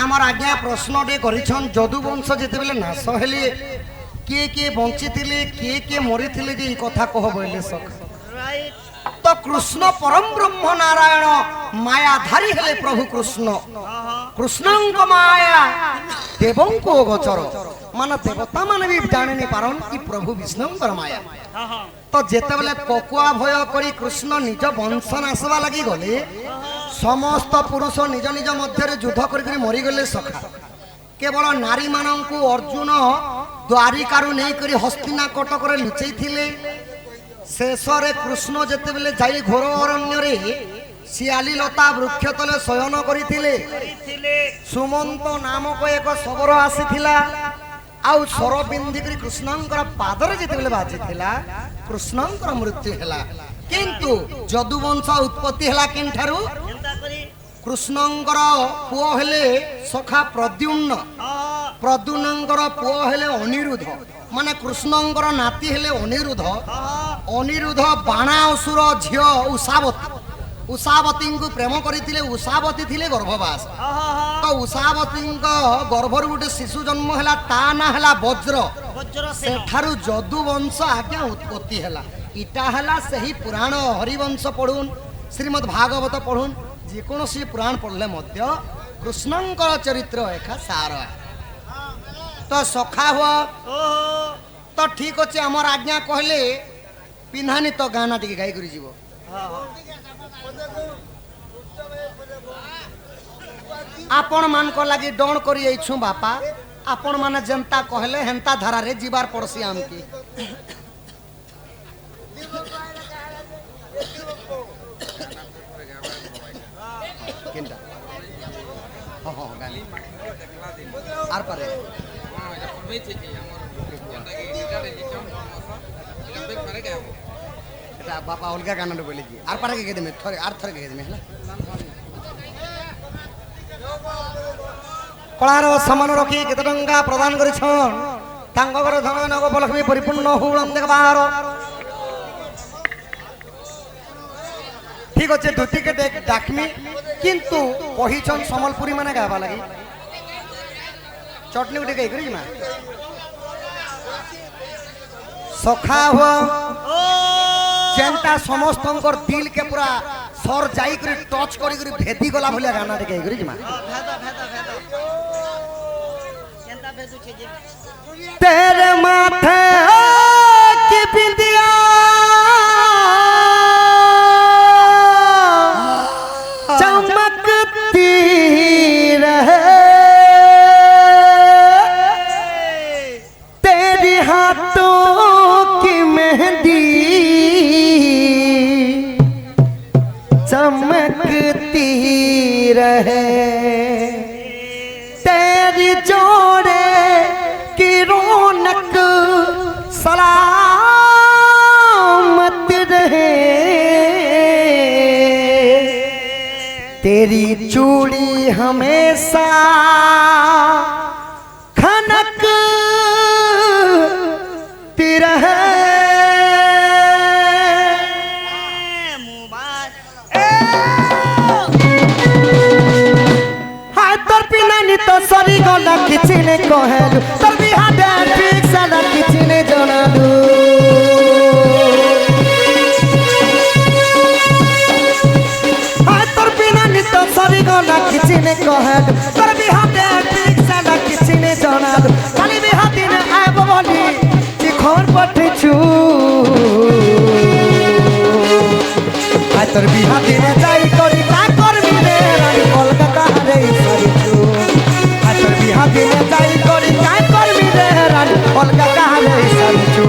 आमर आज्ञा प्रश्न करिछन जदुवंश जेतेबेले नाश हेले किए किए बंची थिले किए मरी थिले जे कथा कह बोले सखा तो कृष्ण परम ब्रह्म नारायण मायाधारी हेले प्रभु कृष्ण कृष्णंक माया देवंको गोचर मान देवता मान भी जाने नहीं पारन कि प्रभु विष्णुंकर माया तो जेतेबेले पकुआ भय करी कृष्ण निज वंश नाशवा लगी गले समस्त पुरुष निज निज मध्य युद्ध कर मरी गले सखा केवल नारी मानू अर्जुन द्वारिकारु नहीं करी हस्तिना कटक लुचई थिले शेष रे कृष्ण जेतेबेले जाई घोर अरण्य रे शियाली लता वृक्ष तले शयन करथिले सुमंत नामक एक शबर आसीथिला आउ सर बिंदी करी कृष्णंकर पादरे जेतेबेले बाजिथिला कृष्णंकर मृत्यु हैला किंतु जदुवंश उत्पत्ति हैला किंठारु कृष्णंकर पुओ हेले सखा प्रद्युम्न प्रद्युम्नंकर पुओ हेले अनिरुद्ध माने कृष्णंकर नाती हेले अनिरुद्ध अनिरुद्ध बाणासुर झियो उषावती उषावती को प्रेम करथिले उषावती थिले गर्भवास तो उषावती गर्भर गोटे शिशु जन्म हैला ता ना हैला वज्र सेठारु जदुवंश आज्ञा उत्पत्ति हैला इटा हैला सही पुराण हरिवंश पढ़ुन श्रीमद् भागवत पढ़ुन जेकोसी पुराण पढ़ले मध्य कृष्णंकर चरित्र एका सार तो सखा हुआ तो ठीक अच्छे आमर आज्ञा कहले पिन्हानी तो गाना टी गाई कर जीव आपण मान को लगी डण करी छु बापा आपण माने जनता कहले हेंता धारा रे जीवार पड़सी आमकी किंदा हो हो गाली आर पारे এটা বাবা অলগা গানটা বলে কি আর পারে কে দেমে থরে আর থরে কে দেমে হলা কলার সমান রকি কত টঙ্কা প্রদান করিছন তাঙ্গ ঘর ধন নগ বলক্ষ্মী পরিপূর্ণ হুলম দেখবার ठीक अच्छे धोती के डाकमी किंतु कहीछन समलपुरी माने गावा लगी चटनी उठे गई करी मा सखा हुआ जेंता समस्तंकर दिल के पूरा सर जाई करी टच करी करी भेदी गला भलिया गाना टे गई करी मा तेरे माथे की बिंदिया चमकती रहे तेरी जोड़े की रौनक सलामत रहे तेरी चूड़ी हमेशा खनकती रहे तो सरी गला किछि ने कहलु तर बिहाडे ठीक साला किछि ने जनालु हाय तोर बिना नि तो सरी गला किछि ने कहलु तर बिहाडे ठीक साला किछि ने जनालु खाली बिहाती ने आब बोली कि खर पठछु हाय तोर बिहाती ने जाई करी का करबी रे रानी कोलकाता रे सरिछु हाथी ने जाई करी काय करबी रे रानी अलगा काले सरिछु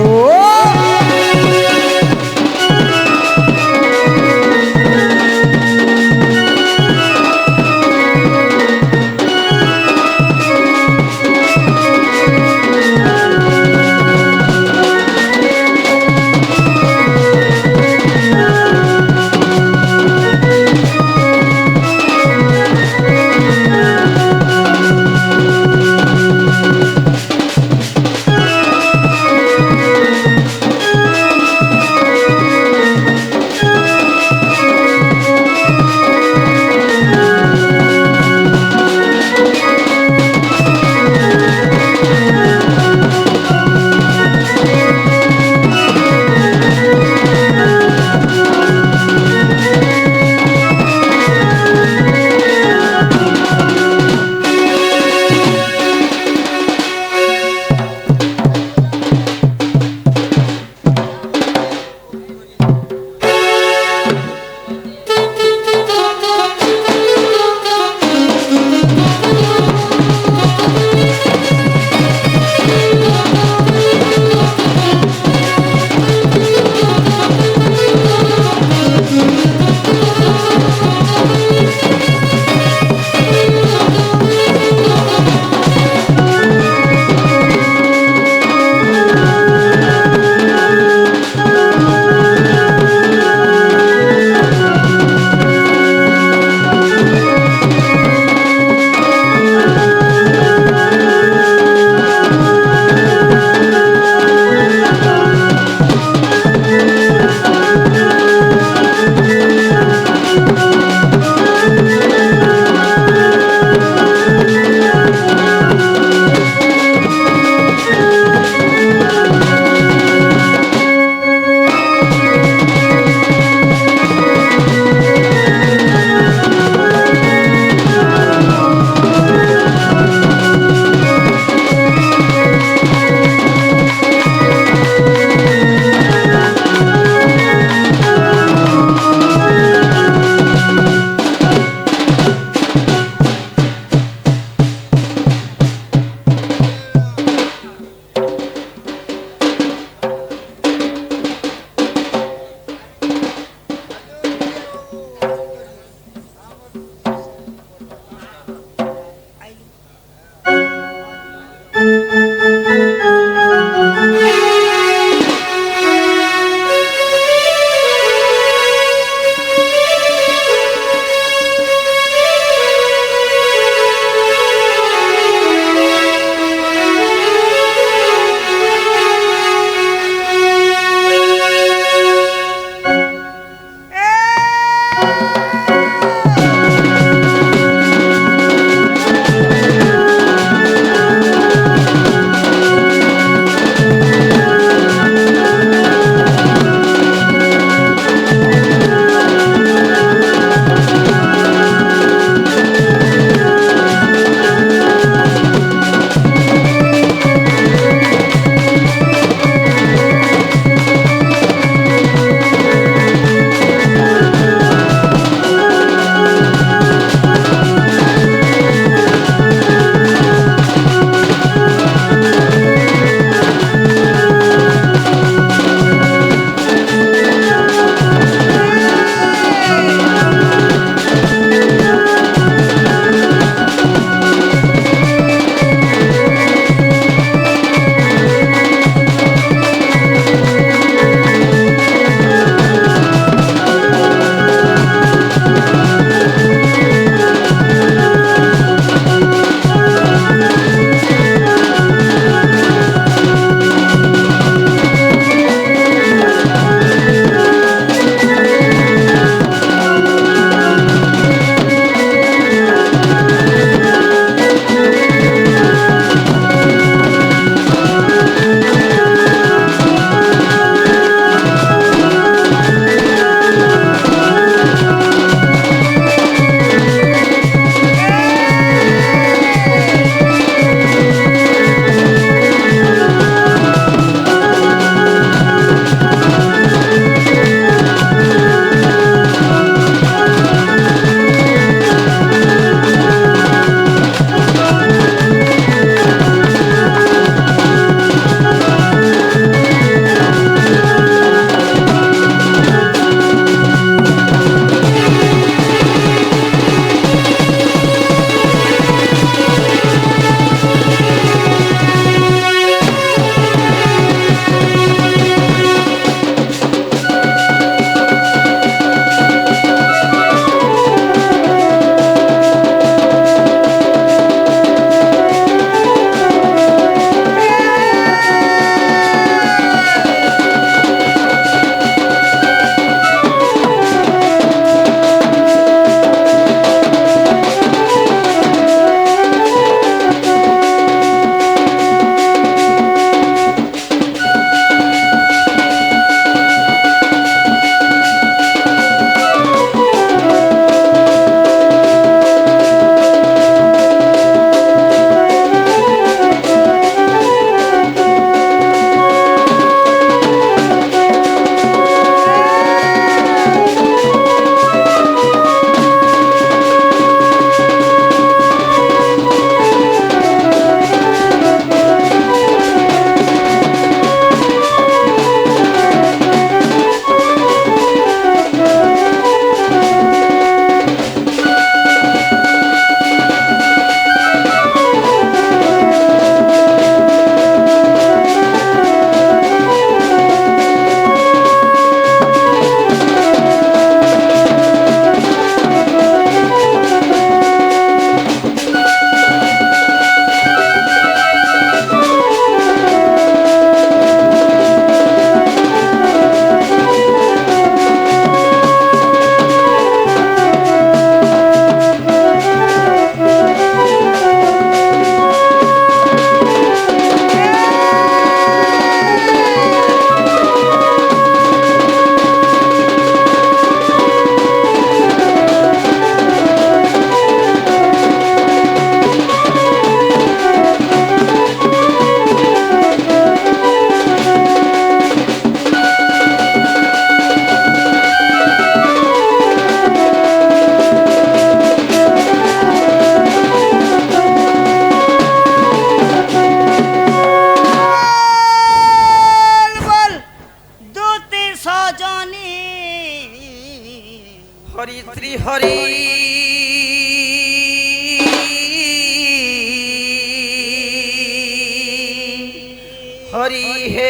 हरि हे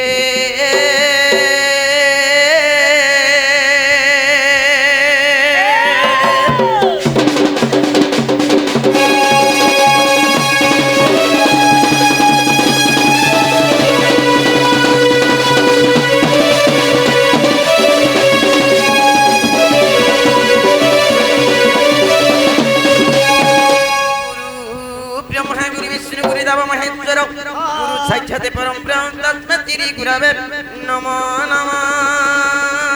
साक्षात परम ब्रह्म तस्मै श्री गुरवे नमो नमः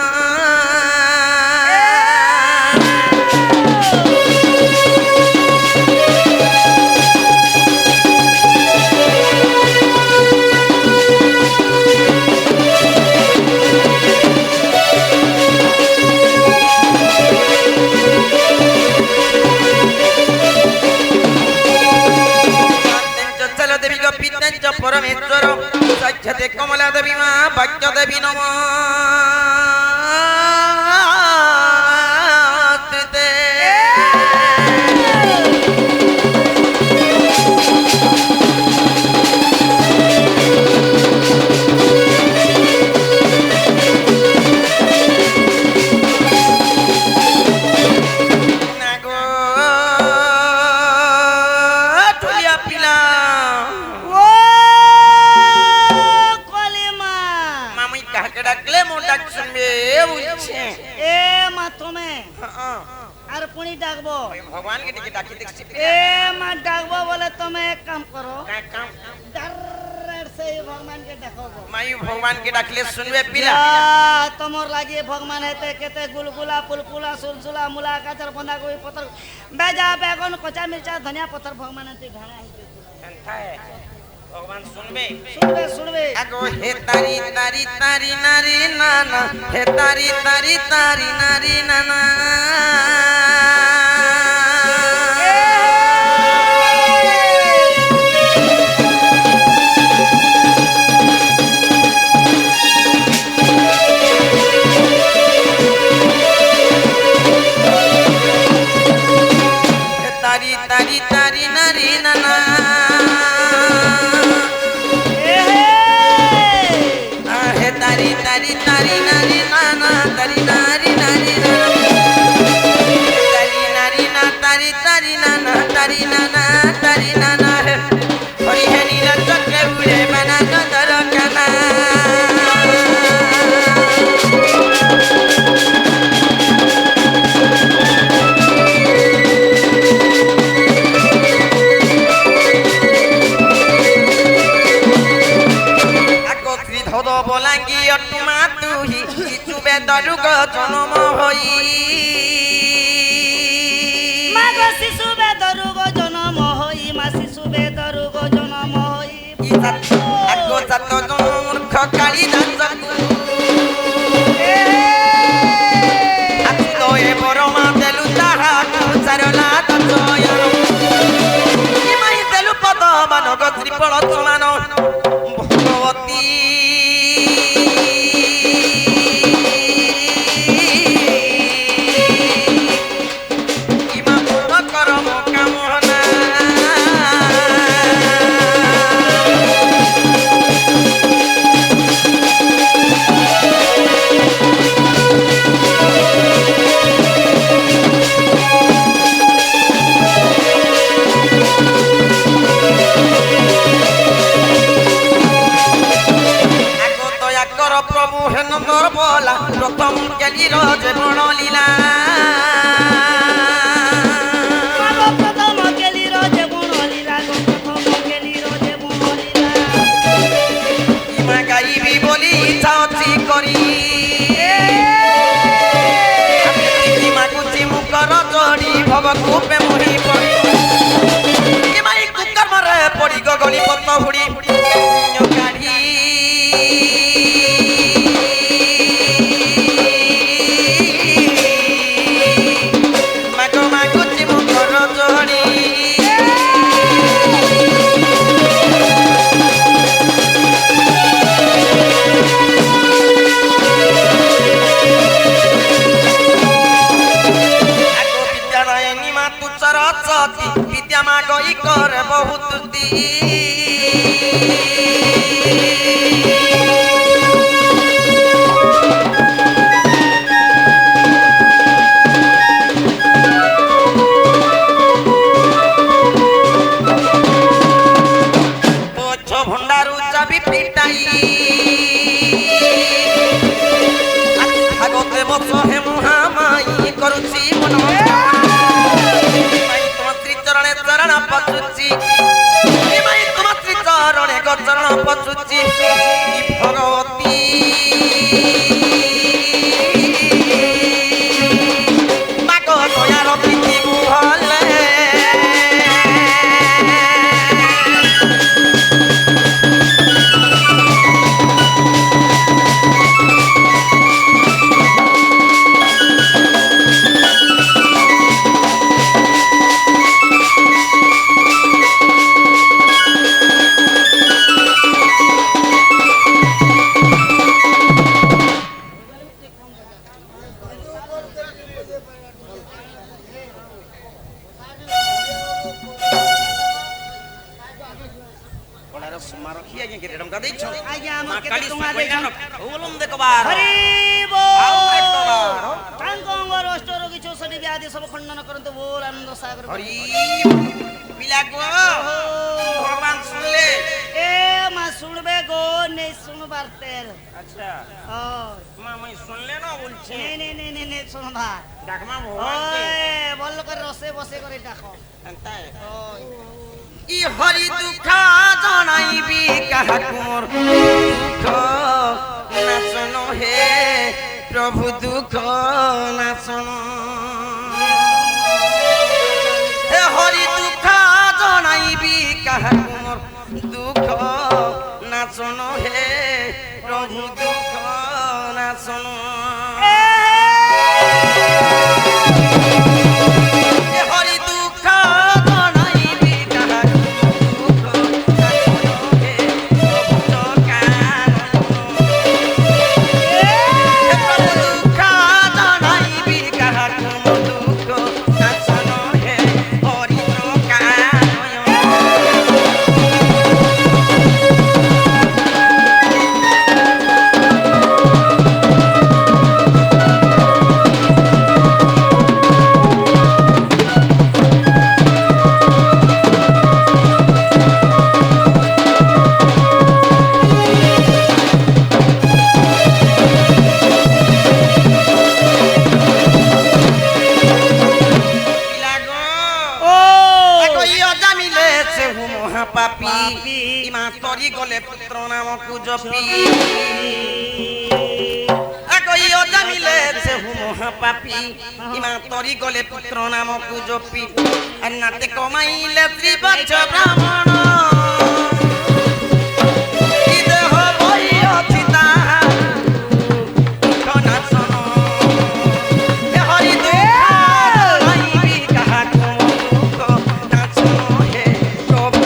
परमेश्वर साक्षात कमला देवी मां भाग्य देवी नमस्ते भगवान के टिके डाकी देख ए मा डाकबो बोले तुम एक काम करो का काम डायरेक्ट से भगवान के डाकबो माई भगवान के डाकले सुनबे पिला तमोर लागी भगवान हेते केते गुलगुला पुलपुला सुलसुला मुला गाजर बंधा कोई पत्थर बेजा बैगन कच्चा मिर्चा धनिया पत्थर भगवान ते ढाणा है संथा है भगवान सुनबे सुनबे सुनबे आगो हे तारी तारी तारी नारी नाना हे तारी तारी तारी नारी नाना तारी तारी तारी नारी नाना हे तारी तारी तारी नारी नाना तारी नारी नारी तारी नारी ना तारी तारी नाना तारी नाना तारी नाना हरि हे नीला चक्र उड़े बना चंदर कना बोलांगी अटुमा तुही चुबे दरुग जन्म होई मागो शिशु बे दरुग जन्म होई मा शिशु बे दरुग जन्म होई आगो जात मूर्ख काली दासकु आतु ए बरमा देलु ताहा सरला तजयन इमाई देलु पद मानग त्रिपल समान भगवती प्रथम केली रोज बण लीला प्रथम केली रोज बण लीला प्रथम केली रोज बण लीला इमा गाइबी बोली इच्छा अछि करी इमा कुची मुकर जोड़ी भवकु पे मोही पड़ी इमा एक कर्म रे पड़ी गगली पत्त हुड़ी काढी विद्या मागई कर बहुत दी ଚରଣ ପଚୁଛି ଏ ମାଇ ତୁମ ଶ୍ରୀ ଚରଣେ ଗୋ ଚରଣ ପଚୁଛି ଭଗବତୀ ମାଗ ଦୟାର ପ୍ରୀତି ଭଲେ ଆଜ୍ଞା ଆମର କେତେ ଟଙ୍କା ଦେଇଛନ୍ ହରି ହରି ବୋଲ ତାଙ୍କ ଅଙ୍ଗର ଅଷ୍ଟ ରୋଗୀ ଚୌଷଠି ବ୍ୟାଧି ସବୁ ଖଣ୍ଡନ କରନ୍ତୁ ବୋଲ ଆନନ୍ଦ ସାଗର ପିଲାକୁ ଭଗବାନ ଶୁଣିଲେ ଏ ମା শুনবে গো নেই শুনবার তেল আচ্ছা ও মামাই শুনলে না বলছে নেই নেই নেই নেই নেই শুনবা ডাকমা ভগবান ওই বল করে রসে বসে করে ডাকো এন্তায় ওই ই হরি দুঃখ জনাইবি কাহাকুর দুঃখ নাচন হে প্রভু দুঃখ নাচন হে হরি দুঃখ জনাইবি কাহাকুর দুঃখ নাচন হে প্রভু দুঃখ নাচন হে হরি দুঃখ জনাইবি কাহাকুর দুঃখ নাচন হে প্রভু দুঃখ জনাইবি কাহাকুর দুঃখ নাচন হে হরি পাপি ইমা তরি গলে পুত্র নামকু জপি আকই অজা মিলেছে হু মহাপাপি ইমা তরি গলে পুত্র নামকু জপি আর নাতে কমাইলে ত্রিবচ্ছ ব্রাহ্মণ ই দেহ বই অছি তাহার দুঃখ নাশন হে হরি দুঃখ জনাইবি কাহাকু দুঃখ নাশন হে প্রভু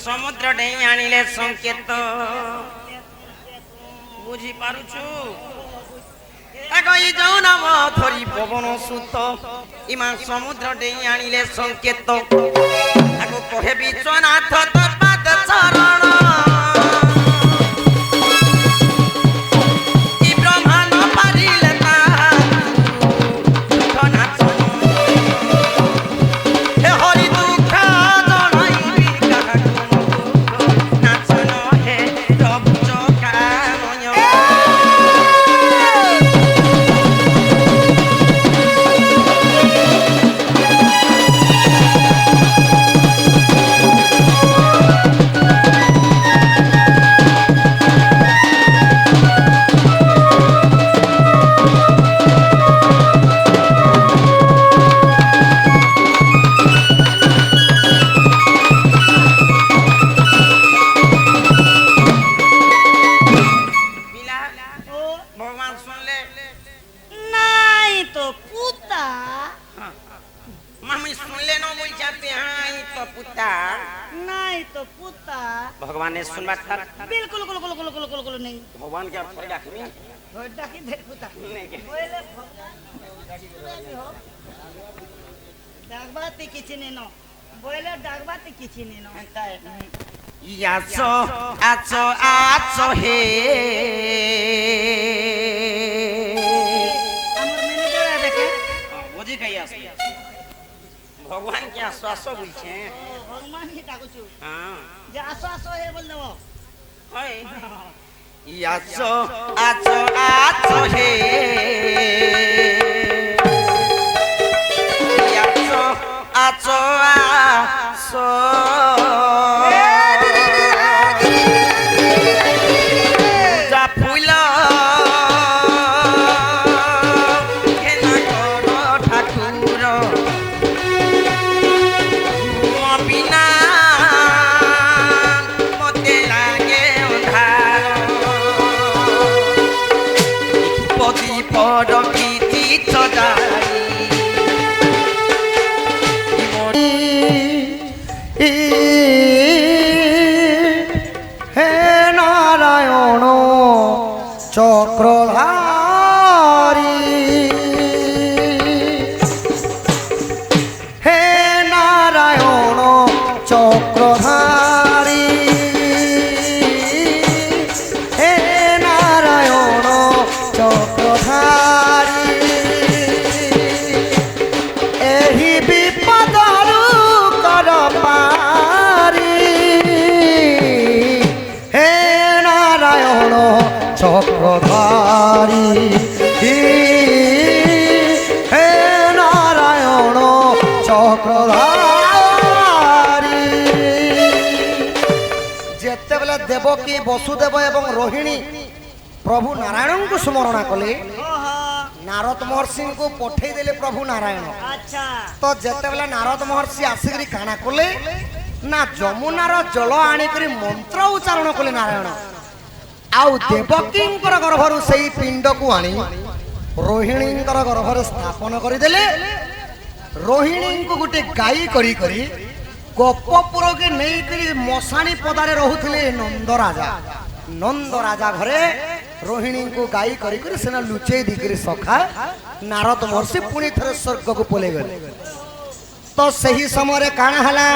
সমুদ্র ডেই আনিলে সংকেত বুঝি পারুছু একই যাও নাম ধরি পবন সুত ইমা সমুদ্র ডেই আনিলে সংকেত আগু কহে বিশ্বনাথ তোর পাদ চরণ ই ব্রহ্মাণ্ড পারিলে তাহার দুঃখ নাচন হে হরি দুঃখ জনাইবি কাহাকু দুঃখ নাচন হে প্রভু চকাময় भगवान सुन ले নাই তো পুতা मम्मी सुन ले ना बोल जाते हैं तो पुता নাই তো পুতা भगवान ने सुन बात कर बिल्कुल कुल कुल कुल कुल कुल कुल नहीं भगवान क्या थोड़ी डाकमी ঘরটা কি দেখ পুতা नहीं के বলে ডাকবাতি কিছু নেই ন বইলে ডাকবাতি কিছু নেই ন আছো আছো আছো হে আমার ম্যানেজার দেখে বুঝি খাই আসি ভগবান কি আসো আসো বলছে ভগবান কি ডাকুছু হ্যাঁ যে আসো আসো হে বল দেব হয় আছো আছো আছো হে আছো আছো আছো যা ফুল ঘেনা করো ঠাকুর বিনা মতে লাগে অন্ধার প্রদীপ রখিছি সজাই হে নারায়ণ চক্রধারী হে নারায়ণ চক্রধারী হে নারায়ণ চক্রধারী ଏହି ବିପଦରୁ କର ପାରି ହେ ନାରାୟଣ ଚକ୍ରଧାରୀ ହେ ନାରାୟଣ ଚକ୍ରଧାରୀ ଯେତେବେଳେ ଦେବକୀ ବସୁଦେବ ଏବଂ ରୋହିଣୀ ପ୍ରଭୁ ନାରାୟଣଙ୍କୁ ସ୍ମରଣା କଲେ ଓହୋ ନାରଦ ମହର୍ଷିଙ୍କୁ ପଠେଇ ଦେଲେ ପ୍ରଭୁ ନାରାୟଣ আচ্ছা ତ ଯେତେବେଳେ ନାରଦ ମହର୍ଷି ଆସିକରି କାଣା କଲେ ନା ଯମୁନାର ଜଳ ଆଣିକରି ମନ୍ତ୍ର ଉଚ୍ଚାରଣ କଲେ ନାରାୟଣ ଆଉ ଦେବକୀଙ୍କର ଗର୍ଭରୁ ସେଇ ପିଣ୍ଡକୁ ଆଣି ରୋହିଣୀଙ୍କର ଗର୍ଭରେ ସ୍ଥାପନ କରିଦେଲେ ରୋହିଣୀଙ୍କୁ ଗୋଟେ ଗାଈ କରି କରି ଗୋପପୁରକେ ନେଇକରି ମଶାଣୀ ପଦାରେ ରହୁଥିଲେ ନନ୍ଦ ରାଜା ଘରେ ରୋହିଣୀଙ୍କୁ ଗାଈ କରି କରି ସେନା ଲୁଚେଇ ଦେଇକରି ସଖା ନାରଦ ମହର୍ଷି ପୁଣି ଥରେ ସ୍ୱର୍ଗକୁ ପଳେଇ ଗଲେ ତ ସେହି ସମୟରେ କାଣା ହେଲା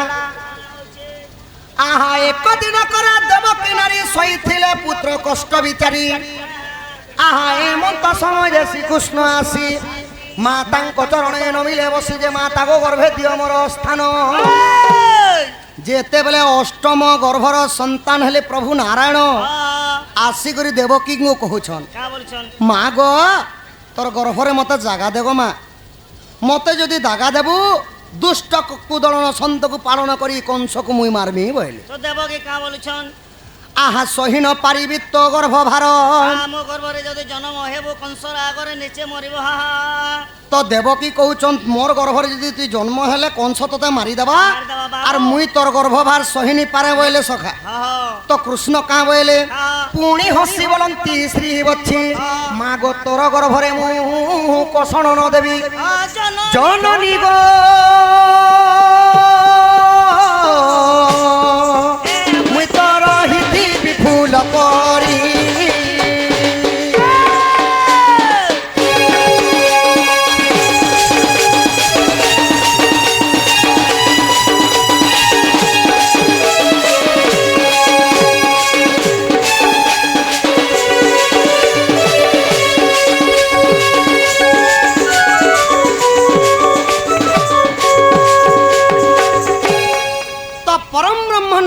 ଆହା ଏକ ଦିନ କର ଦେବକୀ ନାରୀ ଶୋଇଥିଲେ ପୁତ୍ର କଷ୍ଟ ବିଚାରି ଆହା ଏମନ୍ତ ସମୟରେ ଶ୍ରୀକୃଷ୍ଣ ଆସି ମା ତାଙ୍କ ଚରଣେ ନମିଲେ ବସି ଯେ ମା ତାଙ୍କ ଗର୍ଭେ ଦିଅ ମୋର ସ୍ଥାନ ଯେତେବେଳେ ଅଷ୍ଟମ ଗର୍ଭର ସନ୍ତାନ ହେଲେ ପ୍ରଭୁ ନାରାୟଣ ଆସିକରି ଦେବକୀଙ୍କୁ କହୁଛନ୍ কা বলছন মা গো তোর গর্ভরে মতো জাগা দেব মা মতে যদি দাগা দেবু দুষ্ট কুদলন সন্তকু পালন করি কংসকু মুই মারমি বইলে তো দেবকে কা বলছন আহা সহিন পারিবি তো গর্ভ ভার ଆମ ଗର୍ଭରେ যদি জন্ম হেব কংসর আগরে নিচে মরিব হা তো দেবকী কହୁছন মোর গর্ভরে যদি তুই জন্ম হেলে কংস তোতে মারিদেবা মারিদেবা বাবা। আর মুই তোর গর্ভভার সহিনি পারে বইলে সখা হা তো কৃষ্ণ কাঁ বইলে হা পুଣି হসি বলন্তি শ্রী বচ্ছি মা গো তোর গর্ভরে মু কষণ ন দেবী জননী গো মুই তোর হিতি বিপুল করি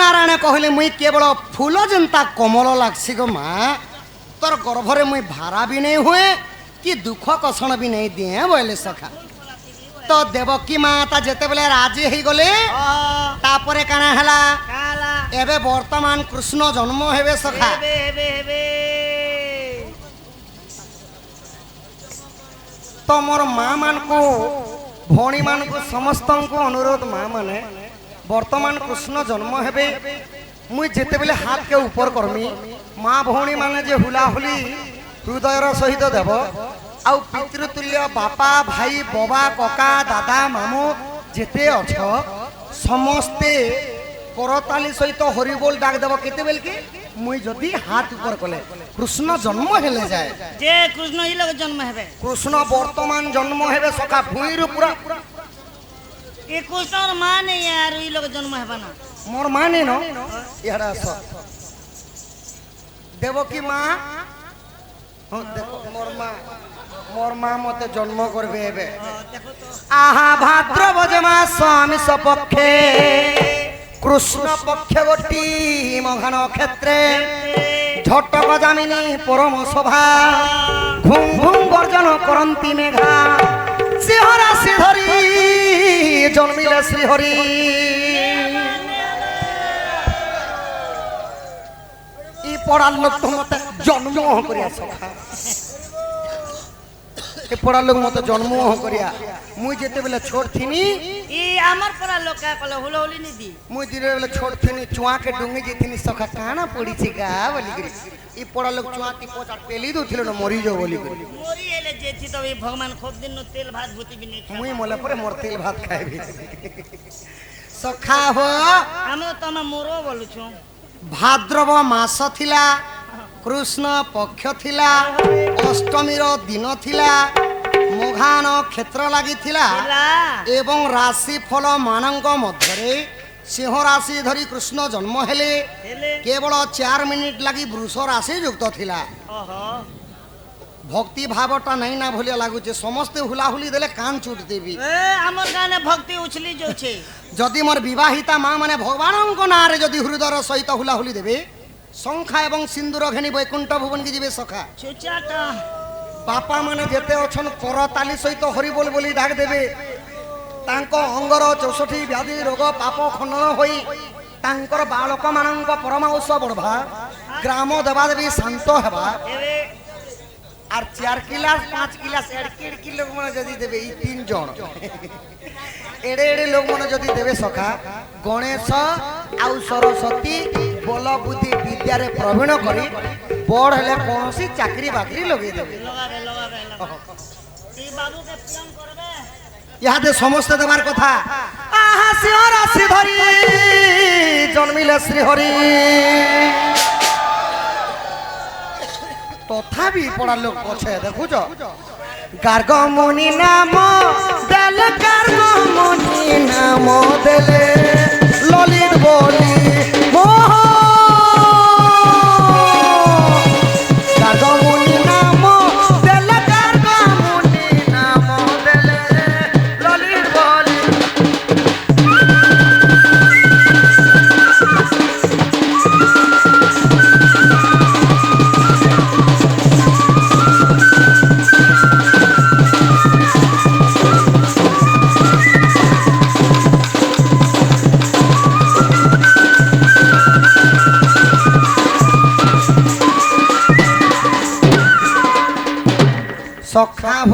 नारायण कहले मुई केवल फूल जनता कमल लागसी गो माँ तोर गर्भरे मुई भारा भी नहीं हुए कि दुख कषण भी नहीं दिए बोले सखा तो देवकी माता जेते बेले राजी हो गले तापरे काना हला কালা एबे वर्तमान कृष्ण जन्म हेबे सखा হেবে হেবে হেবে तो मोर माँ मान को भौणी मान को समस्त को अनुरोध माँ माने वर्तमान कृष्ण जन्म हेबे मुई जेते बेले हाथ के ऊपर करमी माँ भौणी माने जे हुलाहुली हृदयर सहित देव आउ पितृतुल्य बापा भाई बबा कका दादा मामू जेते अछ समस्ते करताली सहित हरिबोल डाक देव केते बेल के मुई जदी हाथ ऊपर कले कृष्ण जन्म हेले जाए যে কৃষ্ণ ইলোক জন্ম হেবে कृष्ण वर्तमान जन्म हेबे सखा भूईरु पूरा ये कृष्णर माँ नहीं है यार ये लोग जन्म है बना मोर माँ नहीं नो यारा सो देवकी माँ हाँ देखो मोर माँ मते जन्म करबे एबे देखो तो आहा भाद्रवज मास स्वामी सपक्षे कृष्ण पक्ष गोटी मघन क्षेत्रे झटक जामिनी परम सभा घुम घुम गर्जन करंती मेघा सिंहरा श्रीहरि जन्मिले श्रीहरि ই পড়ার লোক তো মতে জন্ম করিয়া সখা এ পড়ার লোক মতে জন্ম করিয়া মুই যেতে বেলে ছোট থিনি ये अमर परा लोग क्या कल हुलो हुली नहीं दी মুই দিনে বেলে ছোট থিনি চুয়া কে ডুঙ্গি যেতিনি সখা কানা পড়িছি গা বলি করি ই পড়ার লোক চুয়া তি পচার পেলি দউছিল না মরি যাও বলি করি मोरी एले जेथी तो ये भगवान खूब दिन नो तेल भात भूति भी नहीं खा মুই মলে পরে মোর তেল ভাত খাইবি সখা হো हम तो मैं मोरो बोलू छु ভাদ্রব মাস থিলা কৃষ্ণ পক্ষ থিলা অষ্টমীর দিন থিলা মঘান ক্ষেত্র লাগিথিলা ला এবং রাশি ফল মানঙ্ক মধ্যে সিংহ রাশি ধরি কৃষ্ণ জন্ম হেলে हेले কেবল 4 মিনিট লাগি বৃষ রাশি যুক্ত থিলা ओहो ভক্তি ভাবটা নাই না ভলিয়া লাগুছে সমস্তে হুলাহুলি দেলে কান চুট দেবি ए हमर गाने भक्ति उछली जो छे যদি মোর বিবাহিতা মা মানে ভগবানଙ୍କ নাঁরে যদি হৃদয়র সহিত হুলাহুলি দেবে শঙ্খা এবং সিন্দুর ঘেনি বৈকুণ্ঠ ভুবন কি যাবে সখা चुचाटा বাপা মানে যেতে অছন করতালি সহিত হরিবোল বলি ডাক দেবে তাঙ্ক অঙ্গর 64 ব্যাধি রোগ পাপ খণ্ডন হই তাঙ্কর বালক মানঙ্ক পরমাউষ বড়ভা গ্রাম দেবাদেবী শান্ত হেবা एवे আর 4 গিলাস 5 গিলাস এড়কি লোক মানে যদি দেবে এই 3 জন এড়ে এড়ে লোক মানে যদি দেবে সখা গণেশ আউ সরস্বতী বল বুদ্ধি বিদ্যারে প্রবীণ করি বড় হলে কোনসি চাকরি বাকরি লগাই দেবে लगा गए ई बाबू के प्रेम करबे ইহাতে সমস্ত দেবার কথা আহা সিংহ রাশি ধরি জন্মিলে শ্রীহরি তথাপি পড়ার লোক পছে দেখুছ গার্গমণি নাম দেল গার্গমণি নাম দেলে ললিত বলি মোহ গার্গমণি নাম দেল গার্গমণি নাম দেলে ললিত বলি সখাভ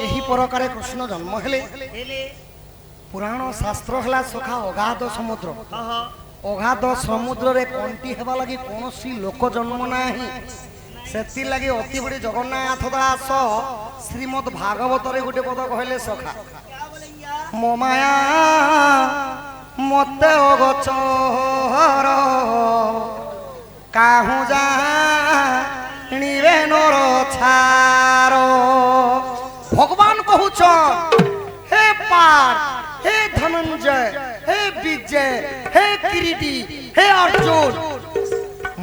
ଏହି ପ୍ରକାରେ କୃଷ୍ଣ ଜନ୍ମ ହେଲେ हेले ପୁରାଣ ଶାସ୍ତ୍ର ହେଲା ସଖା ଅଗାଧ ସମୁଦ୍ର ओहो ଅଗାଧ ସମୁଦ୍ରରେ କଣ୍ଟି ହେବା ଲାଗି କୌଣସି ଲୋକ ଜନ୍ମ ନାହିଁ ସେଥିଲାଗି ଅତି ବଡ଼ି ଜଗନ୍ନାଥ ଦାସ ଶ୍ରୀମଦ୍ ଭାଗବତରେ ଗୋଟେ ପଦ କହିଲେ ସଖା ମୋ ମାୟା ମତେ ଅଗୋଚର କାହୁଁ ଜାଣିବେ ନର ଛାର ভগবান কহুছ হে পার হে ধনঞ্জয় হে বিজয় হে কিরিটি হে অর্জুন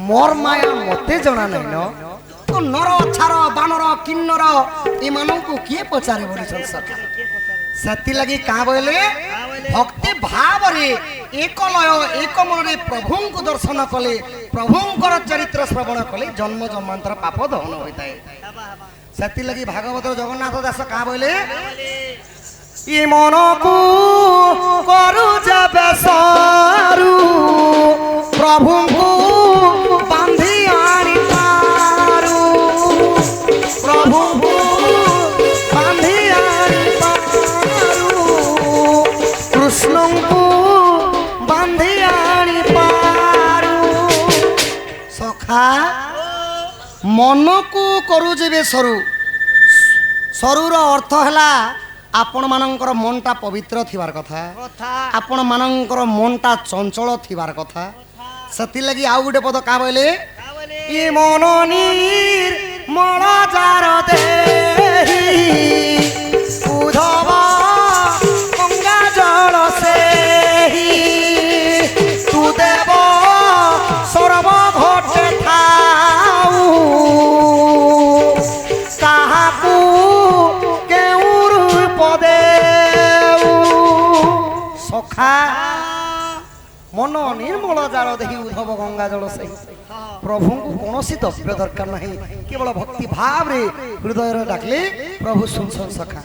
মোর মায়া মতে জনা নাই ন তো নর ছার বানর কিন্নর এমানଙ୍କୁ কিଏ পচারে বলিছন সখা সেতি লাগি কা বলে ভক্তি ভাবরে একলয় এক মନରେ প্রভুଙ୍କୁ দর্শন কলে প্রভুଙ୍କର চরিত্র শ্রবণ কলে জন্ম জন্মান্তর পাপ দহন হইতায় সেতি লাগি ভাগবতর জগন্নাথ দাস কা বলে ই মনকু করু যাবে সারু প্রভুଙ୍କୁ বান্ধি আনি পারু প্রভুଙ୍କୁ বান্ধি আনি পারু কৃষ্ণଙ୍କୁ বান্ধি আনি পারু সখা মনকু করু যাবে সরু সরুর অর্থ হেলা আপন মানଙ୍କର মনটা পবিত্র থিবার কথা কথা আপন মানଙ୍କର মনটা চঞ্চল থিবার কথা সেতি লাগি আউ গুটে পদ কা বলে কাবলে ই মননীর মন যার দেহি উধব গঙ্গা সখা ହଁ মন নির্মল জাল দেখি উদ্ধব গঙ্গা জল সেই প্রভুଙ୍କୁ কৌশি দ্রব্য দরকার নাই কেবল ভক্তি ভাবে হৃদয়ের ডাকলে প্রভু শুনছন সখা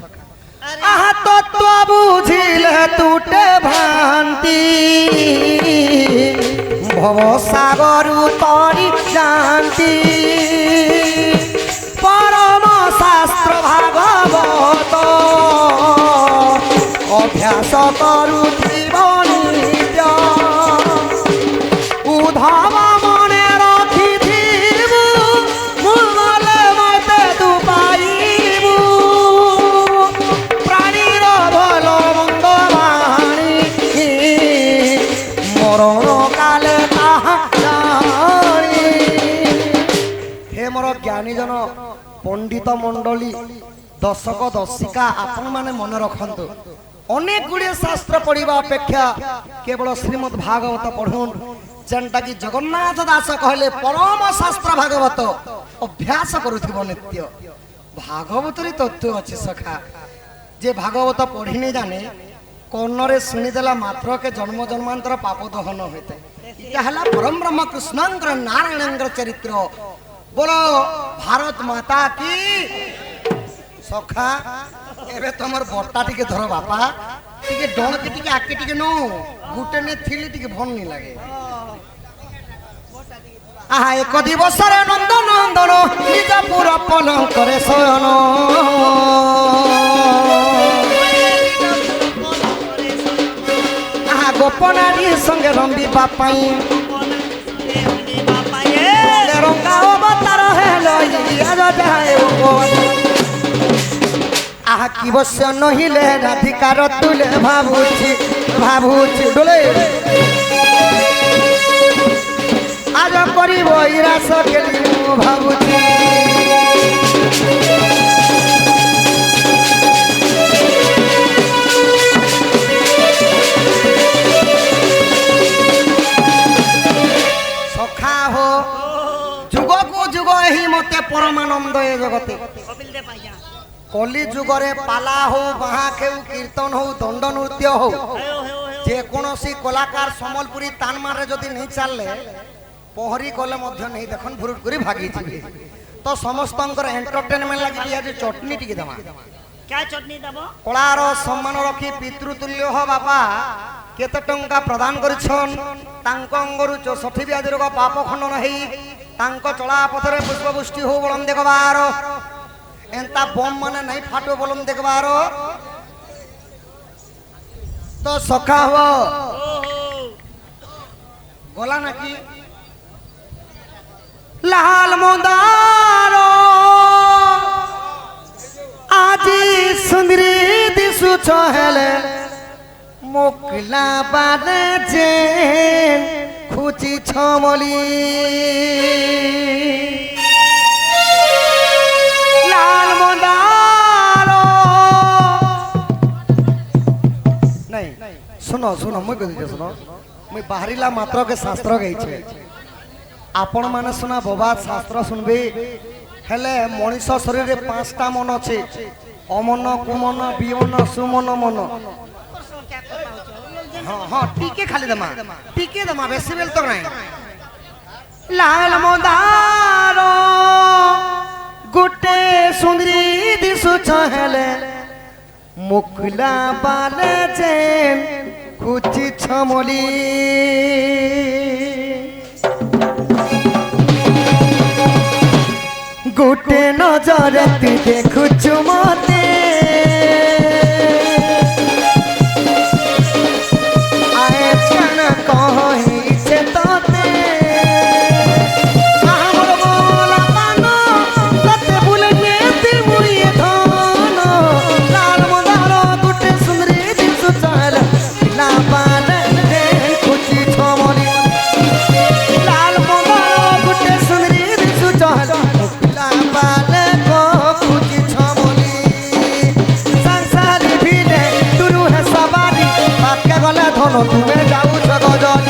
ଆରେ আহা তত্ত্ব বুঝিলে তুটে ভ্রান্তি ভব সাগর তরি শান্তি পরম শাস্ত্র ভাগবত অভ্যাস করু জীবনিত্য উদ্ধব মনে রখিথিবু মূলে মতে তু পাইবু প্রাণীর ভাল মন্দ বাণী মরণ কালে তাহা জানি হে মোর জ্ঞানীজন পণ্ডিত মণ্ডলী দর্শক দর্শিকা আপন মানে মনে রখন্তু অনেক গুড়িয়ে শাস্ত্র পড়িবা অপেক্ষা কেবল শ্রীমদ ভাগবত পঢ়ুন যেনটা কি জগন্নাথ দাস কহিলে পরম শাস্ত্র ভাগবত অভ্যাস করুথিব নিত্য ভাগবতরি তত্ত্ব আছে সখা যে ভাগবত পঢ়িনি জানে কর্ণরে শুনিদেলা মাত্রকে জন্ম জন্মান্তর পাপ দহন হইতে এটা হলা পরম ব্রহ্ম কৃষ্ণঙ্কর নারায়ণঙ্কর চরিত্র বলো ভারত মাতা কি সখা এবে তোমার বট্টা টিকে ধর বাপা টিকে ডণকে টিকে আকে টিকে নো গুটে নে থিলি টিকে ভন নি লাগে আহা এক দিবসরে নন্দ নন্দন নিজ পুর পলঙ্করে শয়ন আহা গোপনারী সঙ্গে রম্বিবা পাই রঙ্গা অবতার হেল ইয়া যায় আহা কি বস্য নহিলে রাধিকার তুলে ভাবুছি ভাবুছি ডোলে আজ করিব ইরাস কেলি মু ভাবুছি সখা হো যুগকু যুগ হি মতে পরমানন্দ এ জগতে কপিল দে পাইয়া কলি যুগরে পালা হো বাহা খেউ কীর্তন হো দণ্ড নৃত্য হো হেও হেও হেও যে কোনসি কলাকার সম্বলপুরী তানমারে যদি নেই চাললে পহরি কলে মধ্য নেই দেখুন ভুরুট করে ভাগি যাবে তো সমস্তঙ্কর এন্টারটেনমেন্ট লাগি আজ চটনি টিকে দেমা क्या चटनी दब কলার সম্মান রখি পিতৃতুল্য হ বাপা কেতে টঙ্কা প্রদান করিছন তাঙ্ক অঙ্গরু 64 ব্যাধি রোগ পাপ খণ্ডন হেই তাঙ্ক চলা পথরে পুষ্পপুষ্টি হো বলম দেখবার এন্তা বম মানে নাই ফাটো বলম দেখবার তো সখা হো গলা নাকি লাল মন্দার আজি সুন্দরী দিশু ছহেলে মুকলা বাদে যে খুচি ছমলি লাল মন্দার নাই শুনো শুনো মুই কইছে শুনো মুই বাহারিলা মাত্র কে শাস্ত্র গাইছে আপন মানে শুনা ববাদ শাস্ত্র শুনবে হেলে মଣିষ শরীরে 5টা মন আছে অমন কুমন বিমন সুমন মন क्या करता हो হ্যাঁ হ্যাঁ টিকে খালি দেমা টিকে দেমা বেশি বেল তো নাই লাল মন্দার গুটে সুন্দরী দিশু ছহেলে মুকলা বালে যেন খুচি ছমলি গোটে নজরে তুই দেখুছু মতে আয়ে ছান কহিছে তোতে আমার বলা পান ততে ভুলে গেতে মুই ধন লাল মন্দার গোটে সুন্দরী দিশু চাল না পালে খুচি ছমলি লাল মন্দার গোটে সুন্দরী দিশু চাল পালে খুচি ছমলি সংসারি ভিড়ে তুরু হে সবারি পাকে গলে ধন তুমি যাউছ গজল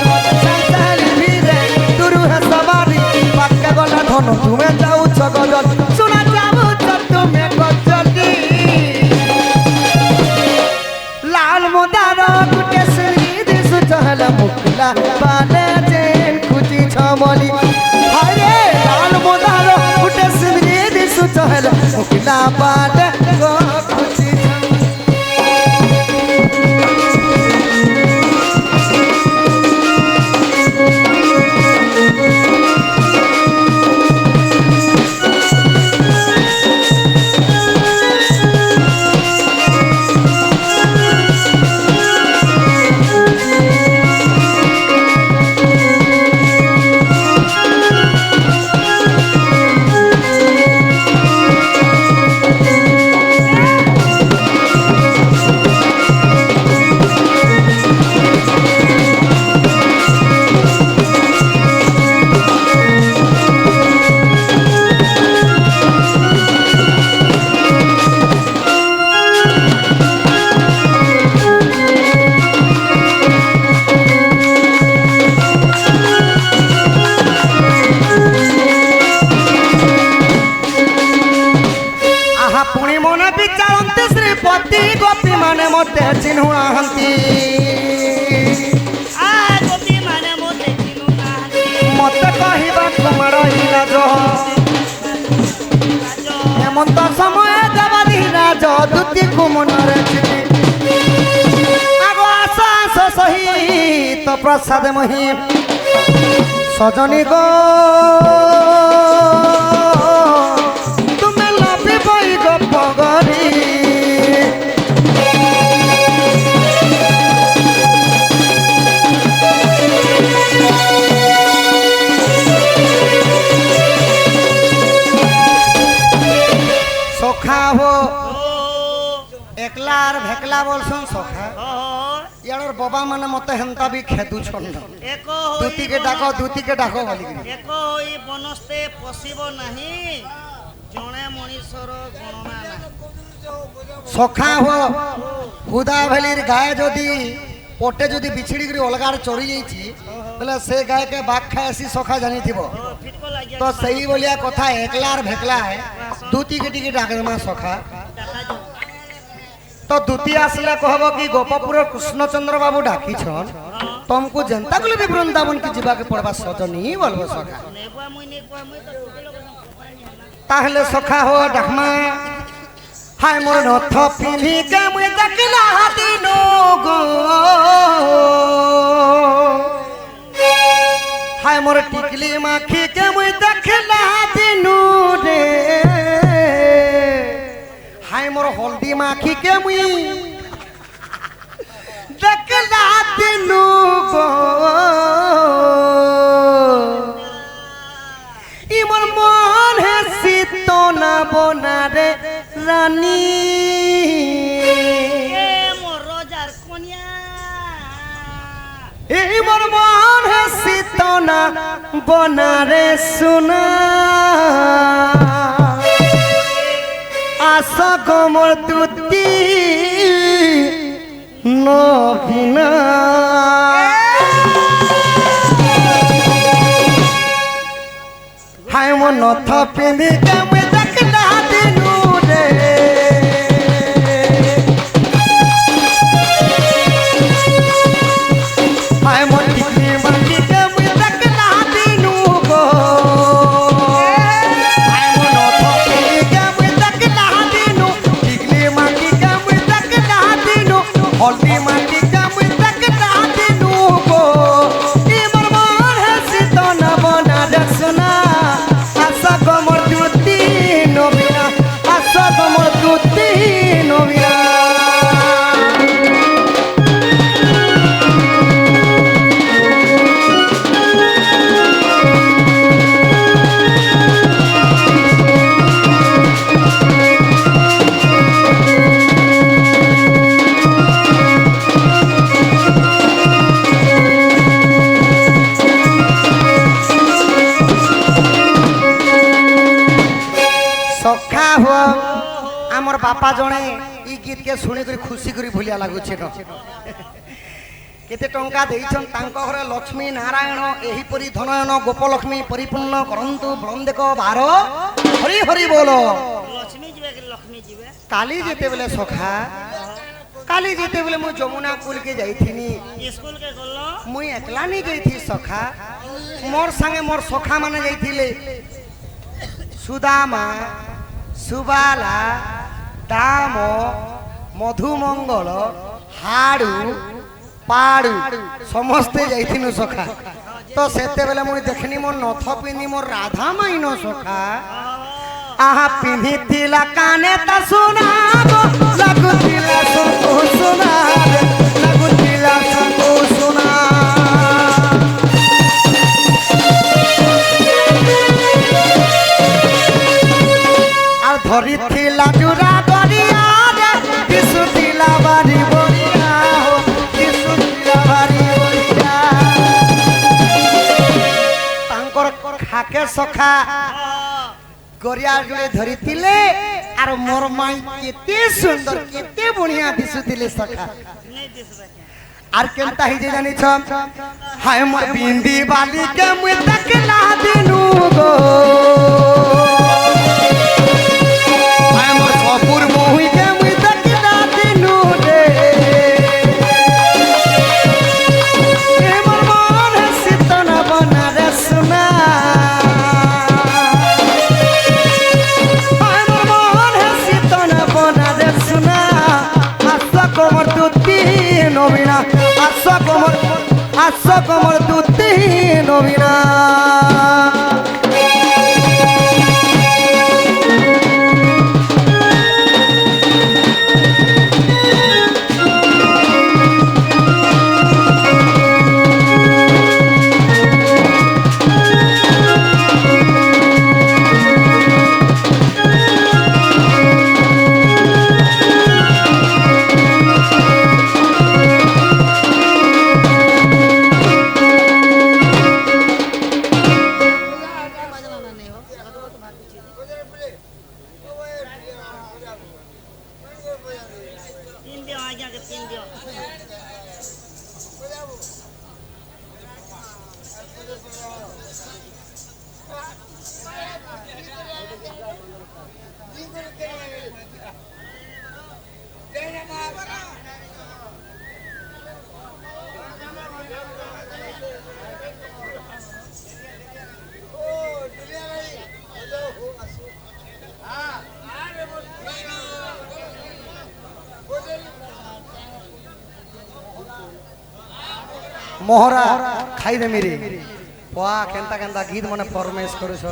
সংসারি ভিড়ে তুরু হে সবারি পাকে গলে ধন তুমি যাউছ গজল শোনা যাউছ তুমি গজলি লাল মন্দার গুটে ओखला बाले जेन खुची छमली हरे लाल मोदार उठे सिमरी दिसु चहल ओखला बाले गो खुची हेमंत समय जबादी राज दूती कुमनरे आगो आशा आस सहित प्रसाद मही सजनी गो तुमे लपी बई गो पगरी सखा हो एकला और भेकला बोलसन सखा यार बाबा माने मते हेंता भी खेदु छंड एको दूती के डाको बोली एको ई बनस्ते पसिबो नाही जणे मनीषर गणना नाही सखा हो हुदा भेलीर गाय जदी पोटे जदी बिछड़ी करी अलगार चोरी जाईची बोले से गाय के बाग खाए ऐसी सखा जानी थीबो फिटको लागिया तो सही बोलिया कथा एकला और भेकला है दूती के टिके डाके मा सखा तो दूती आसले कहबो कि गोपपुर कृष्णचंद्र बाबू डाकी छन तुमको जनता को भी वृंदावन की जीवा के पड़वा सजनी बोलबो सखा नेबुआ मुई तो ताहले सखा हो डाकमा हाय मोर नथ पिन्ही के मुई देखला दिनो गो हाय मोर टिकली माखी के मुई देखला दिनु रे हाय मोर हल्दी माखी के मुई देखला दिनु गो ई मोर मन है सीतोना बोना रे रानी ए मोर रोजार कोनिया ई मोर मन है सीतोना बोना रे सुना आशा गमर दूती नबिना हाय मो नथ पिंदी के मुई देखला दिनु रे हाय मो टिकली माटी के मुई देखला दिनु गो हाय मो नथ पिंदी के मुई देखला दिनु टिकली माटी के मुई देखला दिनु हल्दी माटी के मुई देखला दिनु गो ई मोर मन है सीतोना बना देखना आशा गमर दूती नबिया आशा गमर दूती नबिया सखा हुआ आमर बापा जने ई गीत के सुनी करी खुशी करी भूलिया लागुछे न केते टंका देइछन तांको घरे लक्ष्मी नारायण एही परी धनयन गोपलक्ष्मी परिपूर्ण करंतु ब्रह्मदेक बार हरि हरि बोलो लक्ष्मी जीवे के लक्ष्मी जीवे काली जेते बेले सखा কালি যেতেবেলে মু যমুনা কুল কে যাইথিনি स्कूल के गल्लो মুই একলা নি যাইথি সখা মোর সাঙ্গে মোর সখা মানে যাইথিলে সুদামা সুবালা দাম মধুমঙ্গল হাড়ু পাড়ু সমস্তে যাইথিনু সখা তো সেতেবেলে মুই দেখিনি মোর নথ পিন্ধি মোর রাধা মাইন সখা আহা পিন্ধিলা কানে তা শোনাবো লাগুতিলা সঙ্গ শোনাবে লাগুতিলা সঙ্গ শোনা আর ধরিথিলা জুরা গরিয়া রে দিশুথিলা বাড়ি বড়িয়া হো দিশুথিলা বাড়ি বড়িয়া তাঙ্কর খাকে সখা গরিয়া জুড়ে ধরিଥିଲେ আর মোর মাই কেতে সুন্দর কেতে বঢ়িয়া দিশুଥିଲେ সখা नहीं दिस रखे আর কেনতা হি যে জানিছ হায় মোর বিন্দি বালি কে মুই দেখলা দিনু গো হায় মোর সপুর মহুই কে মুই দেখলা দিনু রে এ মোর মন শীতন বনারে সোনা হায় মোর মন শীতন বনারে সোনা আশা কমর তুতি নবীনা আশা কমর তুতি নবীনা तीन दियो आज्ञा के तीन दियो মোহরা খাই দে মেরে পা কেনতা কেনতা গীত মনে ফরমেশ করেছ